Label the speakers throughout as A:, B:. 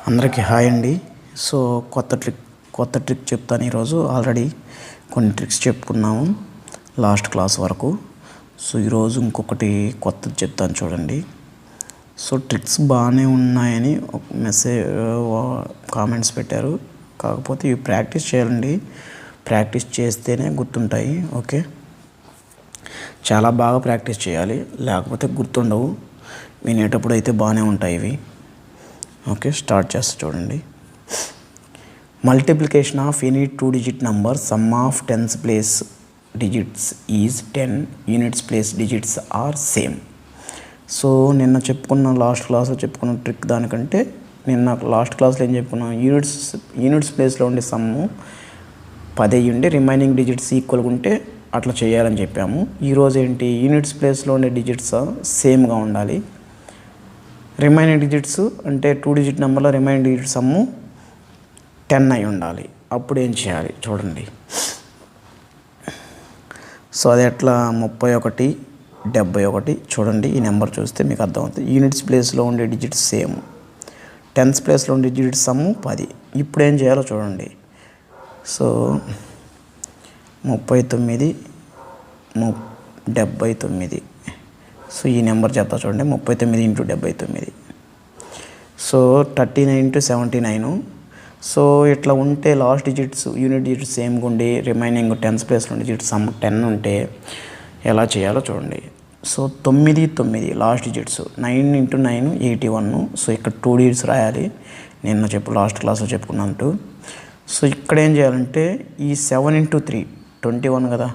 A: అందరికీ హాయ్ అండి. సో కొత్త ట్రిక్ చెప్తాను ఈరోజు. ఆల్రెడీ కొన్ని ట్రిక్స్ చెప్పుకున్నాము లాస్ట్ క్లాస్ వరకు. సో ఈరోజు ఇంకొకటి కొత్తది చెప్తాను చూడండి. సో ట్రిక్స్ బాగానే ఉన్నాయని ఒక కామెంట్స్ పెట్టారు. కాకపోతే ఇవి ప్రాక్టీస్ చేయాలండి. ప్రాక్టీస్ చేస్తేనే గుర్తుంటాయి. ఓకే, చాలా బాగా ప్రాక్టీస్ చేయాలి, లేకపోతే గుర్తుండవు. వినేటప్పుడు అయితే బాగానే ఉంటాయి ఇవి. ఓకే, స్టార్ట్ చేస్తా చూడండి. Multiplication of any 2-digit number, sum of tens place digits is 10, units place digits are same. So నిన్న లాస్ట్ క్లాస్లో చెప్పుకున్న ట్రిక్ దానికంటే నిన్న లాస్ట్ క్లాస్లో ఏం చెప్పుకున్నాం, యూనిట్స్ ప్లేస్లో ఉండే సమ్ము 10 అయ్యుండి రిమైనింగ్ డిజిట్స్ ఈక్వల్గా ఉంటే అట్లా చేయాలని చెప్పాము. ఈరోజు ఏంటి, యూనిట్స్ ప్లేస్లో ఉండే డిజిట్స్ సేమ్గా ఉండాలి. రిమైనింగ్ డిజిట్స్ అంటే 2-digit నెంబర్లో రిమైనింగ్ డిజిట్స్ సమ్ము 10 అయి ఉండాలి. అప్పుడు ఏం చేయాలి చూడండి. సో అది ఎట్లా, 31, 71 చూడండి. ఈ నెంబర్ చూస్తే మీకు అర్థమవుతుంది. యూనిట్స్ ప్లేస్లో ఉండే డిజిట్స్ సేమ్, టెన్స్ ప్లేస్లో ఉండే డిజిట్స్ సమ్ము 10. ఇప్పుడు ఏం చేయాలో చూడండి. సో 39, 79. సో ఈ నెంబర్ చెప్తా చూడండి. 39 × 79. సో 39 × 79. సో ఇట్లా ఉంటే లాస్ట్ డిజిట్స్ యూనిట్ డిజిట్స్ సేమ్గా ఉండి రిమైనింగ్ టెన్స్ ప్లేస్లో ఉండే డిజిట్స్ సమ్ 10 ఉంటే ఎలా చేయాలో చూడండి. So 9 last digits, 9 × 9 81. సో ఇక్కడ 2 డిజిట్స్ రాయాలి. నిన్న లాస్ట్ క్లాస్లో చెప్పుకున్నట్టు. సో ఇక్కడ ఏం చేయాలంటే ఈ 7 × 3 21 కదా,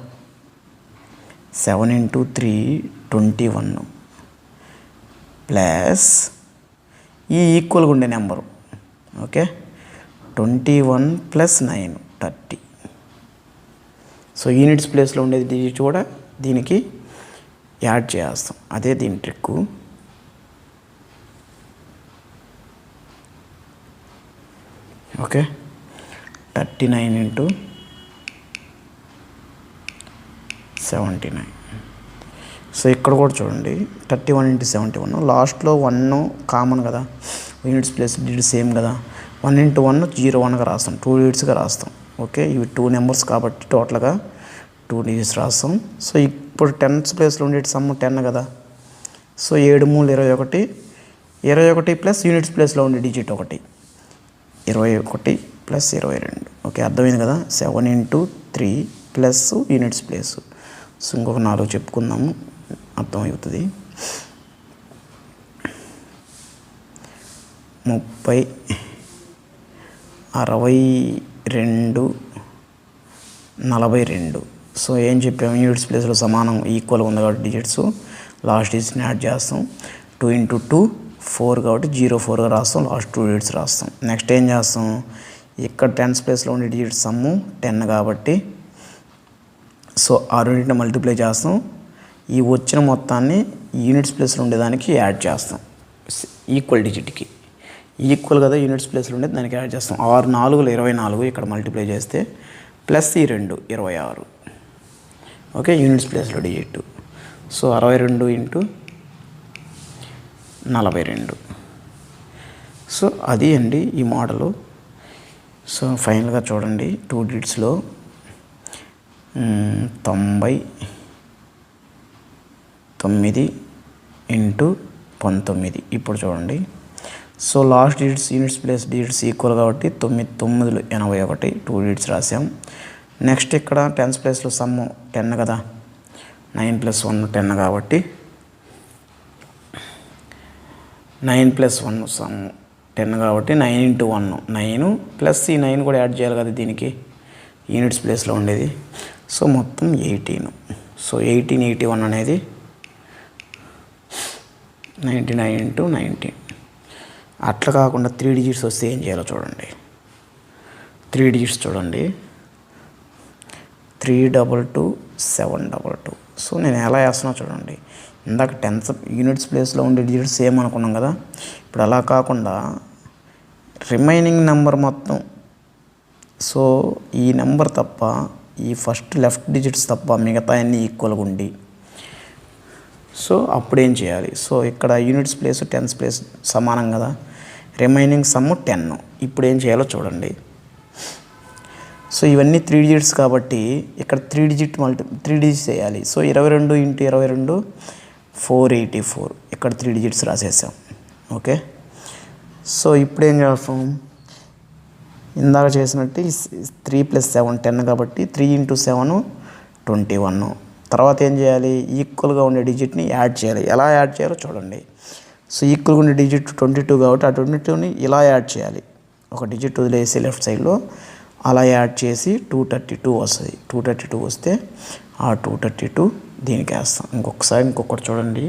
A: 7 × 3 21 ప్లస్ ఈ ఈక్వల్గా ఉండే నెంబరు. ఓకే, 21 + 9 30. సో యూనిట్స్ ప్లేస్లో ఉండేది డిజిట్ కూడా దీనికి యాడ్ చేస్తాం. అదే దీని ట్రిక్. ఓకే, 39 × 79. సో ఇక్కడ కూడా చూడండి, 31 × 71. లాస్ట్లో 1 కామన్ కదా, యూనిట్స్ ప్లేస్ డిజిట్ సేమ్ కదా. 1 × 1 01గా రాస్తాం, 2 డిజిట్స్గా రాస్తాం. ఓకే, ఇవి 2 నెంబర్స్ కాబట్టి టోటల్గా 2 డిజిట్స్ రాస్తాం. సో ఇప్పుడు టెన్స్ ప్లేస్లో ఉండే సమ్ 10 కదా. సో 7 × 3 = 21 ప్లస్ యూనిట్స్ ప్లేస్లో ఉండే డిజిట్ 1, 21 + 22. ఓకే, అర్థమైంది కదా. 7 × 3 ప్లస్ యూనిట్స్ ప్లేస్. సో ఇంకొక 4 చెప్పుకుందాము, అర్థమవుతుంది. 30, 62, 42. సో ఏం చెప్పాము, యూనిట్స్ ప్లేస్లో సమానం ఈక్వల్గా ఉంది కాబట్టి డిజిట్స్ లాస్ట్ డిజిట్స్ని యాడ్ చేస్తాం. 2 × 2 4 కాబట్టి 04గా రాస్తాం, లాస్ట్ 2 డిజిట్స్ రాస్తాం. నెక్స్ట్ ఏం చేస్తాం, ఇక్కడ టెన్స్ ప్లేస్లో ఉండే డిజిట్స్ సమ్ము 10 కాబట్టి సో ఆ రెండింటిని మల్టిప్లై చేస్తాం. ఈ వచ్చిన మొత్తాన్ని యూనిట్స్ ప్లేస్లో ఉండేదానికి యాడ్ చేస్తాం. ఈక్వల్ డిజిట్కి ఈక్వల్ కదా యూనిట్స్ ప్లేస్లో ఉండేది, దానికి యాడ్ చేస్తాం. 6 × 4 = 24 ఇక్కడ మల్టిప్లై చేస్తే ప్లస్ ఈ 2 26. ఓకే, యూనిట్స్ ప్లేస్లో డిజిట్. సో 62 × 42. సో అది అండి ఈ మోడలు. సో ఫైనల్గా చూడండి, 2 డిజిట్స్లో 99 × 19. ఇప్పుడు చూడండి. So last digits units place digits equal కాబట్టి 9 × 9 = 81, 2 డిజిట్స్ రాసాం. నెక్స్ట్ ఇక్కడ టెన్స్ ప్లేస్లో సమ్ము 10 కదా, 9 + 1 10 కాబట్టి 9 + 1 సమ్ము 10 కాబట్టి 9 × 1 9 ప్లస్ ఈ 9 కూడా యాడ్ చేయాలి కదా దీనికి, యూనిట్స్ ప్లేస్లో ఉండేది. సో మొత్తం 18. సో 81 అనేది 99 × 19. అట్లా కాకుండా 3 డిజిట్స్ వస్తే ఏం చేయాలో చూడండి. 3 డిజిట్స్ చూడండి, 322 722. సో నేను ఎలా వేస్తున్నా చూడండి. ఇందాక టెన్స్ యూనిట్స్ ప్లేస్లో ఉండే డిజిట్స్ సేమ్ అనుకున్నాం కదా. ఇప్పుడు అలా కాకుండా రిమైనింగ్ నెంబర్ మొత్తం, సో ఈ నెంబర్ తప్ప ఈ ఫస్ట్ లెఫ్ట్ డిజిట్స్ తప్ప మిగతా అన్నీ ఈక్వల్గా ఉండి సో అప్పుడు ఏం చేయాలి. సో ఇక్కడ యూనిట్స్ ప్లేస్ టెన్స్ ప్లేస్ సమానం కదా, రిమైనింగ్ సమ్ 10. ఇప్పుడు ఏం చేయాలో చూడండి. సో ఇవన్నీ 3 డిజిట్స్ కాబట్టి ఇక్కడ 3 డిజిట్స్ చేయాలి. సో 22 × 22 484. ఇక్కడ 3 డిజిట్స్ రాసేసాం. ఓకే, సో ఇప్పుడు ఏం చేస్తాం, ఇందాక చేసినట్టు 3 + 7 10 కాబట్టి 3 × 7 21. తర్వాత ఏం చేయాలి, ఈక్వల్గా ఉండే డిజిట్ని యాడ్ చేయాలి. ఎలా యాడ్ చేయాలో చూడండి. సో ఈక్వల్గా ఉండే డిజిట్ 22 కాబట్టి ఆ 22ని ఇలా యాడ్ చేయాలి. ఒక డిజిట్ వదిలేసి లెఫ్ట్ సైడ్లో అలా యాడ్ చేసి 232 వస్తుంది. 232 వస్తే ఆ 232 దీనికి వేస్తాం. ఇంకొకటి చూడండి,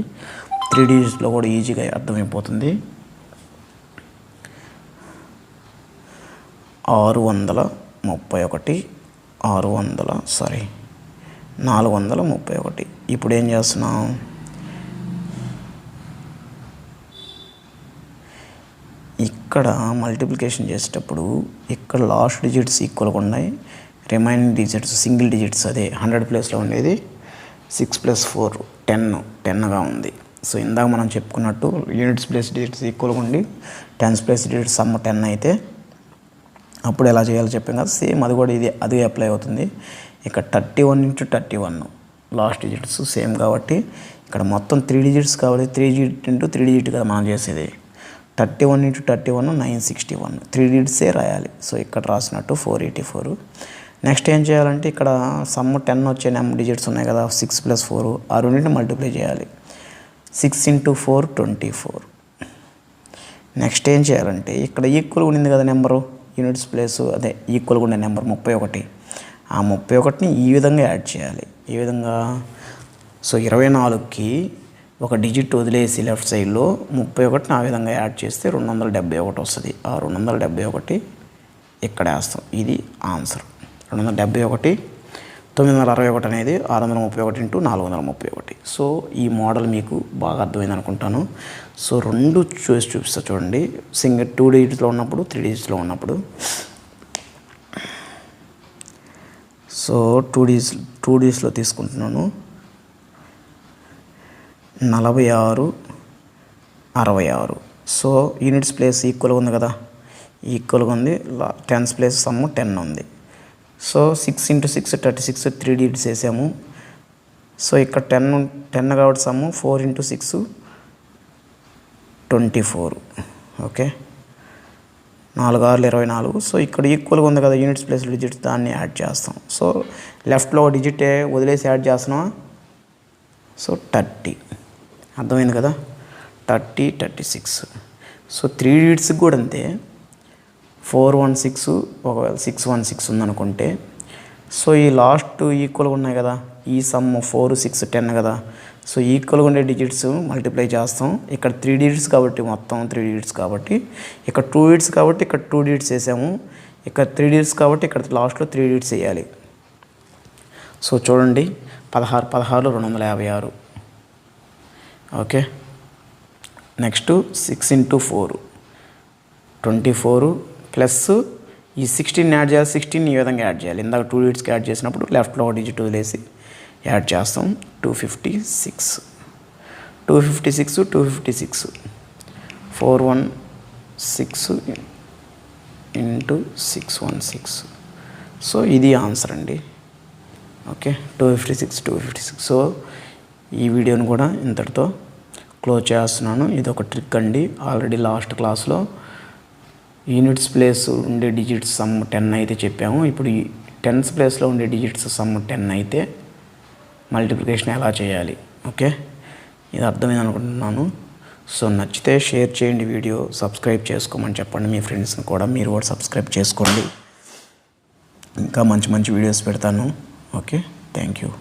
A: 3 డిజిట్స్లో కూడా ఈజీగా అర్థమైపోతుంది. 431. ఇప్పుడు ఏం చేస్తున్నాం, ఇక్కడ మల్టిప్లికేషన్ చేసేటప్పుడు ఇక్కడ లాస్ట్ డిజిట్స్ ఈక్వల్గా ఉన్నాయి, రిమైనింగ్ డిజిట్స్ సింగిల్ డిజిట్స్ అదే 100 ప్లేస్లో ఉండేది 6 + 4 10గా ఉంది. సో ఇందాక మనం చెప్పుకున్నట్టు యూనిట్స్ ప్లేస్ డిజిట్స్ ఈక్వల్గా ఉండి టెన్స్ ప్లేస్ డిజిట్స్ సమ్ 10 అయితే అప్పుడు ఎలా చేయాలో చెప్పాం కదా, సేమ్ అది కూడా అదే అప్లై అవుతుంది. ఇక్కడ 31 × 31 లాస్ట్ డిజిట్స్ సేమ్ కాబట్టి ఇక్కడ మొత్తం 3 డిజిట్స్ కాబట్టి 3 డిజిట్ × 3 డిజిట్ కదా మనం చేసేది. 31 × 31 961. 3 డిజిట్సే రాయాలి. సో ఇక్కడ రాసినట్టు 484. నెక్స్ట్ ఏం చేయాలంటే ఇక్కడ సమ్ 10 వచ్చే డిజిట్స్ ఉన్నాయి కదా, 6 + 4 ఆ రెండింటిని మల్టిప్లై చేయాలి. 6 × 4 24. నెక్స్ట్ ఏం చేయాలంటే ఇక్కడ ఈక్వల్గా ఉండింది కదా నెంబరు, యూనిట్స్ ప్లేస్ అదే ఈక్వల్గా ఉండే నెంబర్ 31. ఆ 31ని ఈ విధంగా యాడ్ చేయాలి. ఈ విధంగా సో 24కి ఒక డిజిట్ వదిలేసి లెఫ్ట్ సైడ్లో 31ని ఆ విధంగా యాడ్ చేస్తే 271 వస్తుంది. ఆ 271 ఇక్కడ వేస్తాం. ఇది ఆన్సర్. 271 961 అనేది 631 × 431. సో ఈ మోడల్ మీకు బాగా అర్థమైంది అనుకుంటాను. సో 2 చూపిస్తా చూడండి, సింగిల్ 2 డిజిట్స్లో ఉన్నప్పుడు 3 డిజిట్స్లో ఉన్నప్పుడు. సో 2 డిజిట్స్లో తీసుకుంటున్నాను. 46 66. సో యూనిట్స్ ప్లేస్ ఈక్వల్గా ఉంది కదా, ఈక్వల్గా ఉంది. టెన్స్ ప్లేస్ సమ్ 10 ఉంది. సో 6 × 6 36 3 డిజిట్స్ వేసాము. సో ఇక్కడ 10 కాబట్టి సమ్ 4 × 6 24. ఓకే, 4 6 24. సో ఇక్కడ ఈక్వల్గా ఉంది కదా యూనిట్స్ ప్లేస్ డిజిట్స్, దాన్ని యాడ్ చేస్తాం. సో లెఫ్ట్లో డిజిట్ వదిలేసి యాడ్ చేస్తున్నాం. సో 30. అర్థమైంది కదా, 30 36. సో 3 డిజిట్స్కి కూడా అంతే. 416 ఒకవేళ 616 ఉందనుకుంటే, సో ఈ లాస్ట్ ఈక్వల్గా ఉన్నాయి కదా, ఈ సమ్ 4 6 10 కదా. సో ఈక్వల్గా ఉండే డిజిట్స్ మల్టిప్లై చేస్తాం. ఇక్కడ 3 డిజిట్స్ కాబట్టి మొత్తం 3 డిజిట్స్ కాబట్టి ఇక్కడ 2 డిజిట్స్ కాబట్టి ఇక్కడ 2 డిజిట్స్ వేసాము. ఇక్కడ 3 డిజిట్స్ కాబట్టి ఇక్కడ లాస్ట్లో 3 డిజిట్స్ వేయాలి. సో చూడండి, 16 16 256. ఓకే, నెక్స్ట్ 6 × 4 24 ప్లస్ ఈ 16 యాడ్ చేయాలి. 16 ఈ విధంగా యాడ్ చేయాలి. ఇందాక 2 డిజిట్స్కి యాడ్ చేసినప్పుడు లెఫ్ట్లో ఒక డిజిట్ వదిలేసి యాడ్ చేస్తాం. 256 256 256 416 × 616. సో ఇది ఆన్సర్ అండి. ఓకే, 256. సో ఈ వీడియోని కూడా ఇంతటితో క్లోజ్ చేస్తున్నాను. ఇది ఒక ట్రిక్ అండి. ఆల్రెడీ లాస్ట్ క్లాస్లో యూనిట్స్ ప్లేస్ ఉండే డిజిట్స్ సమ్ 10 అయితే చెప్పాము. ఇప్పుడు ఈ టెన్స్ ప్లేస్లో ఉండే డిజిట్స్ సమ్ 10 అయితే మల్టిప్లికేషన్ ఎలా చేయాలి. ఓకే, ఇది అర్థమైంది అనుకుంటున్నాను. సో నచ్చితే షేర్ చేయండి, వీడియో సబ్స్క్రైబ్ చేసుకోమని చెప్పండి మీ ఫ్రెండ్స్ని కూడా. మీరు కూడా సబ్స్క్రైబ్ చేసుకోండి. ఇంకా మంచి మంచి వీడియోస్ పెడతాను. Okay, thank you.